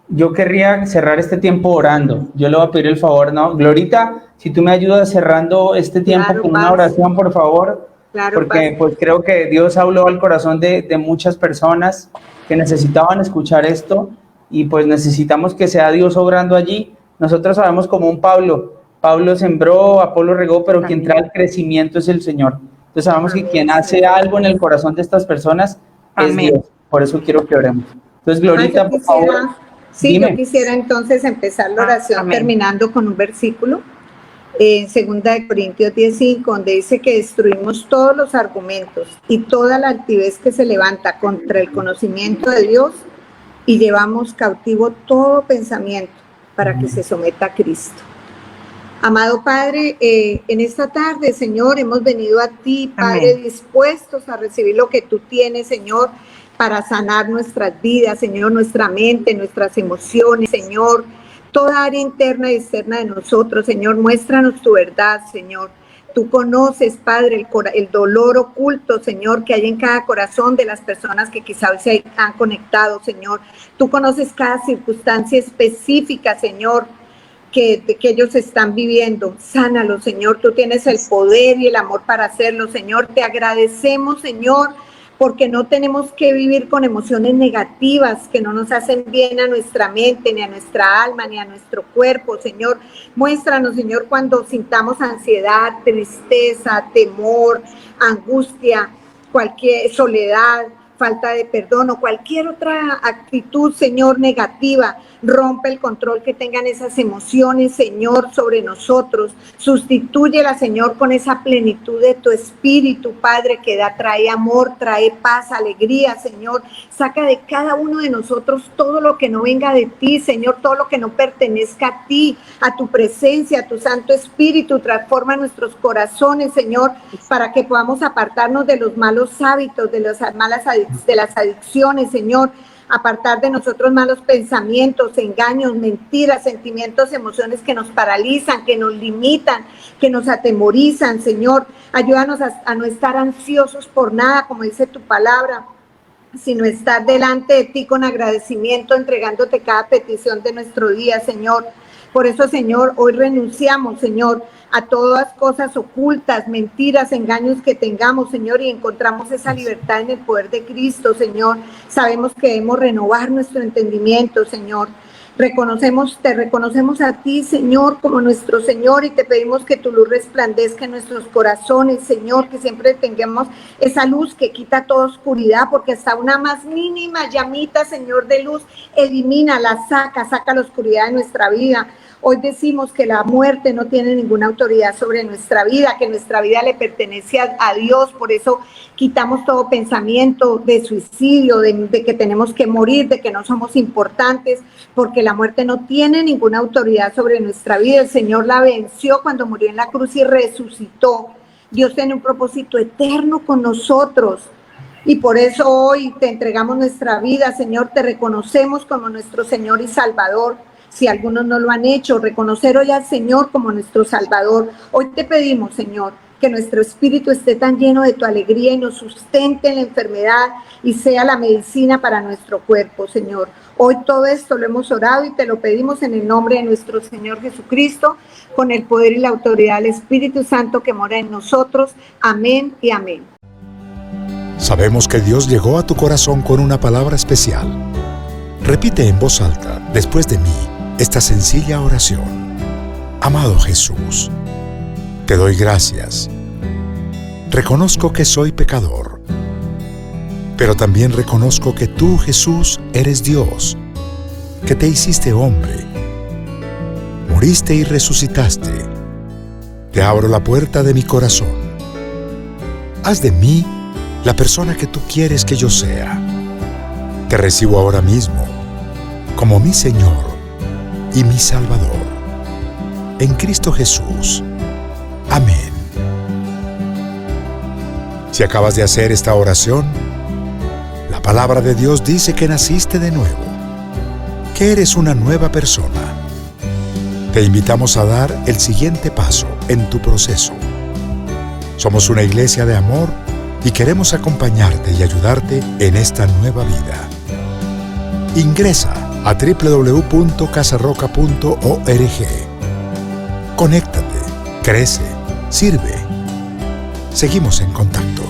Yo querría cerrar este tiempo orando. Yo le voy a pedir el favor, ¿no? Glorita, si tú me ayudas cerrando este tiempo con una oración, por favor. Claro, porque pues creo que Dios habló al corazón de muchas personas que necesitaban escuchar esto y pues necesitamos que sea Dios obrando allí. Nosotros sabemos como un Pablo sembró, Apolo regó, pero quien trae el crecimiento es el Señor. Entonces sabemos que quien hace algo en el corazón de estas personas es Dios. Por eso quiero que oremos. Entonces, Glorita, por favor. Sí, dime. Yo quisiera entonces empezar la oración terminando con un versículo. En 2 Corintios 10:5, donde dice que destruimos todos los argumentos y toda la altivez que se levanta contra el conocimiento de Dios y llevamos cautivo todo pensamiento para que se someta a Cristo. Amado Padre, en esta tarde, Señor, hemos venido a ti, Padre, dispuestos a recibir lo que tú tienes, Señor, para sanar nuestras vidas, Señor, nuestra mente, nuestras emociones, Señor, toda área interna y externa de nosotros. Señor, muéstranos tu verdad, Señor. Tú conoces, Padre, el dolor oculto, Señor, que hay en cada corazón de las personas que quizás se han conectado, Señor. Tú conoces cada circunstancia específica, Señor, que ellos están viviendo. Sánalo, Señor. Tú tienes el poder y el amor para hacerlo, Señor. Te agradecemos, Señor, porque no tenemos que vivir con emociones negativas que no nos hacen bien a nuestra mente, ni a nuestra alma, ni a nuestro cuerpo, Señor. Muéstranos, Señor, cuando sintamos ansiedad, tristeza, temor, angustia, cualquier soledad, falta de perdón o cualquier otra actitud, Señor, negativa. Rompe el control que tengan esas emociones, Señor, sobre nosotros. Sustitúyela, Señor, con esa plenitud de tu espíritu, Padre, que trae amor, trae paz, alegría, Señor. Saca de cada uno de nosotros todo lo que no venga de ti, Señor, todo lo que no pertenezca a ti, a tu presencia, a tu Santo Espíritu. Transforma nuestros corazones, Señor, para que podamos apartarnos de los malos hábitos, de las adicciones, Señor. Apartar de nosotros malos pensamientos, engaños, mentiras, sentimientos, emociones que nos paralizan, que nos limitan, que nos atemorizan, Señor. Ayúdanos a no estar ansiosos por nada, como dice tu palabra, sino estar delante de ti con agradecimiento, entregándote cada petición de nuestro día, Señor. Por eso, Señor, hoy renunciamos, Señor, a todas cosas ocultas, mentiras, engaños que tengamos, Señor, y encontramos esa libertad en el poder de Cristo, Señor. Sabemos que debemos renovar nuestro entendimiento, Señor. Te reconocemos a ti, Señor, como nuestro Señor, y te pedimos que tu luz resplandezca en nuestros corazones, Señor, que siempre tengamos esa luz que quita toda oscuridad, porque hasta una más mínima llamita, Señor, de luz, elimínala, saca la oscuridad de nuestra vida. Hoy decimos que la muerte no tiene ninguna autoridad sobre nuestra vida, que nuestra vida le pertenece a Dios. Por eso quitamos todo pensamiento de suicidio, de que tenemos que morir, de que no somos importantes, porque la muerte no tiene ninguna autoridad sobre nuestra vida. El Señor la venció cuando murió en la cruz y resucitó. Dios tiene un propósito eterno con nosotros. Y por eso hoy te entregamos nuestra vida, Señor. Te reconocemos como nuestro Señor y Salvador. Si algunos no lo han hecho, reconocer hoy al Señor como nuestro Salvador. Hoy te pedimos, Señor, que nuestro espíritu esté tan lleno de tu alegría y nos sustente en la enfermedad y sea la medicina para nuestro cuerpo, Señor. Hoy todo esto lo hemos orado y te lo pedimos en el nombre de nuestro Señor Jesucristo, con el poder y la autoridad del Espíritu Santo que mora en nosotros. Amén y amén. Sabemos que Dios llegó a tu corazón con una palabra especial. Repite en voz alta, después de mí, esta sencilla oración. Amado Jesús, te doy gracias. Reconozco que soy pecador, pero también reconozco que tú, Jesús, eres Dios, que te hiciste hombre, moriste y resucitaste. Te abro la puerta de mi corazón. Haz de mí la persona que tú quieres que yo sea. Te recibo ahora mismo como mi Señor y mi Salvador. En Cristo Jesús. Amén. Si acabas de hacer esta oración, la palabra de Dios dice que naciste de nuevo, que eres una nueva persona. Te invitamos a dar el siguiente paso en tu proceso. Somos una iglesia de amor y queremos acompañarte y ayudarte en esta nueva vida. Ingresa a www.casarroca.org. Conéctate, crece, sirve. Seguimos en contacto.